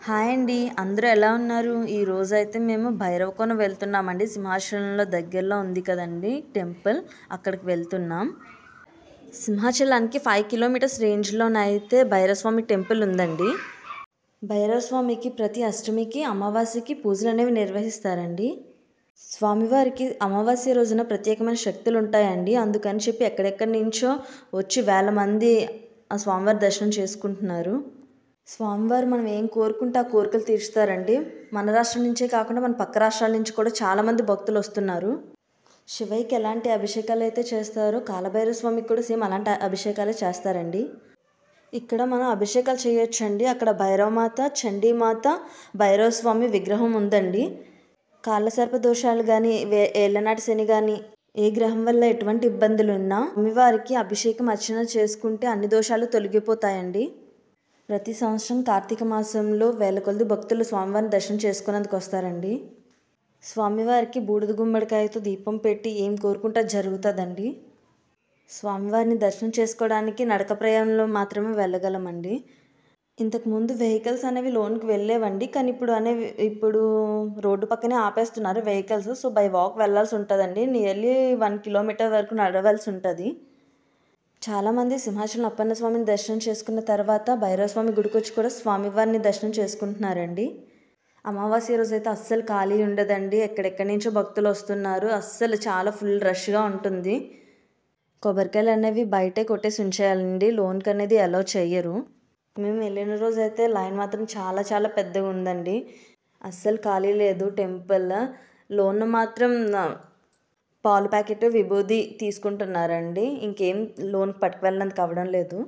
Hi అండి. అందరూ ఎలా ఉన్నారు? ఈరోజైతే మేము భైరవకోన వెళ్తున్నామండి. సింహాచలంలో దగ్గరలో ఉంది కదండి టెంపుల్, అక్కడికి వెళ్తున్నాం. సింహాచలానికి 5 కిలోమీటర్స్ రేంజ్లోనైతే భైరవస్వామి టెంపుల్ ఉందండి. భైరవస్వామికి ప్రతి అష్టమికి అమావాస్యకి పూజలు అనేవి నిర్వహిస్తారండి. స్వామివారికి అమావాస్య రోజున ప్రత్యేకమైన శక్తులు ఉంటాయండి. అందుకని చెప్పి ఎక్కడెక్కడి నుంచో వచ్చి వేల మంది ఆ స్వామివారి దర్శనం చేసుకుంటున్నారు. స్వామివారు మనం ఏం కోరుకుంటే ఆ కోరికలు తీరుస్తారండి. మన రాష్ట్రం నుంచే కాకుండా మన పక్క రాష్ట్రాల నుంచి కూడా చాలామంది భక్తులు వస్తున్నారు. శివయ్యకి ఎలాంటి అభిషేకాలు అయితే చేస్తారో కాలభైరవ స్వామికి కూడా సేమ్ అలాంటి అభిషేకాలే చేస్తారండి. ఇక్కడ మనం అభిషేకాలు చేయొచ్చండి. అక్కడ భైరవమాత, చండీమాత, భైరవ స్వామి విగ్రహం ఉందండి. కాళ్ళసర్ప దోషాలు కానీ, ఏళ్ళనాటి శని కానీ, ఏ గ్రహం వల్ల ఎటువంటి ఇబ్బందులు ఉన్నా స్వామివారికి అభిషేకం అర్చన చేసుకుంటే అన్ని దోషాలు తొలగిపోతాయండి. ప్రతి సంవత్సరం కార్తీక మాసంలో వేల కొలది భక్తులు స్వామివారిని దర్శనం చేసుకునేందుకు వస్తారండి. స్వామివారికి బూడిద గుమ్మడికాయతో దీపం పెట్టి ఏం కోరుకుంటే జరుగుతుందండి. స్వామివారిని దర్శనం చేసుకోవడానికి నడక ప్రయాణంలో మాత్రమే వెళ్ళగలమండి. ఇంతకుముందు వెహికల్స్ అనేవి లోనికి వెళ్ళేవండి, కానీ ఇప్పుడు రోడ్డు పక్కనే ఆపేస్తున్నారు వెహికల్స్. సో బై వాక్ వెళ్ళాల్సి ఉంటుందండి. నియర్లీ 1 కిలోమీటర్ వరకు నడవలసి ఉంటుంది. చాలామంది సింహాచలం అప్పన్న స్వామిని దర్శనం చేసుకున్న తర్వాత భైరవస్వామి గుడికి వచ్చి కూడా స్వామివారిని దర్శనం చేసుకుంటున్నారండి. అమావాస్య రోజు అయితే అస్సలు ఖాళీ ఉండదండి. ఎక్కడెక్కడి నుంచో భక్తులు వస్తున్నారు. అస్సలు చాలా ఫుల్ రష్గా ఉంటుంది. కొబ్బరికాయలు అనేవి బయటే కొట్టేసి ఉంచేయాలండి. లోన్కి అనేది అలౌ చెయ్యరు. మేము వెళ్ళిన రోజు అయితే లైన్ మాత్రం చాలా చాలా పెద్దగా ఉందండి. అస్సలు ఖాళీ లేదు టెంపుల్. లోన్ మాత్రం పాలు ప్యాకెట్, విభూది తీసుకుంటున్నారండి. ఇంకేం లోన్కి పట్టుకువెళ్ళడానికి అవ్వడం లేదు.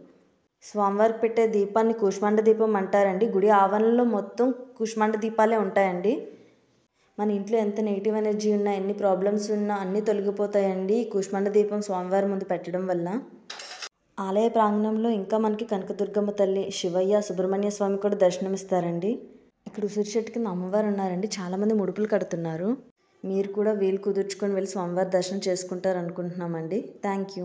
స్వామివారికి పెట్టే దీపాన్ని కూష్మాండ దీపం అంటారండి. గుడి ఆవరణలో మొత్తం కూష్మాండ దీపాలే ఉంటాయండి. మన ఇంట్లో ఎంత నెగిటివ్ ఎనర్జీ ఉన్నా, ఎన్ని ప్రాబ్లమ్స్ ఉన్నా అన్నీ తొలగిపోతాయండి ఈ కూష్మాండ దీపం స్వామివారి ముందు పెట్టడం వల్ల. ఆలయ ప్రాంగణంలో ఇంకా మనకి కనకదుర్గమ్మ తల్లి, శివయ్య, సుబ్రహ్మణ్య స్వామి కూడా దర్శనమిస్తారండి. ఇక్కడ ఉసిరి చెట్టు కింద అమ్మవారు ఉన్నారండి. చాలామంది ముడుపులు కడుతున్నారు. మీరు కూడా వీలు కుదుర్చుకొని వెళ్ళి స్వామివారి దర్శనం చేసుకుంటారు అనుకుంటున్నామండి. Thank you.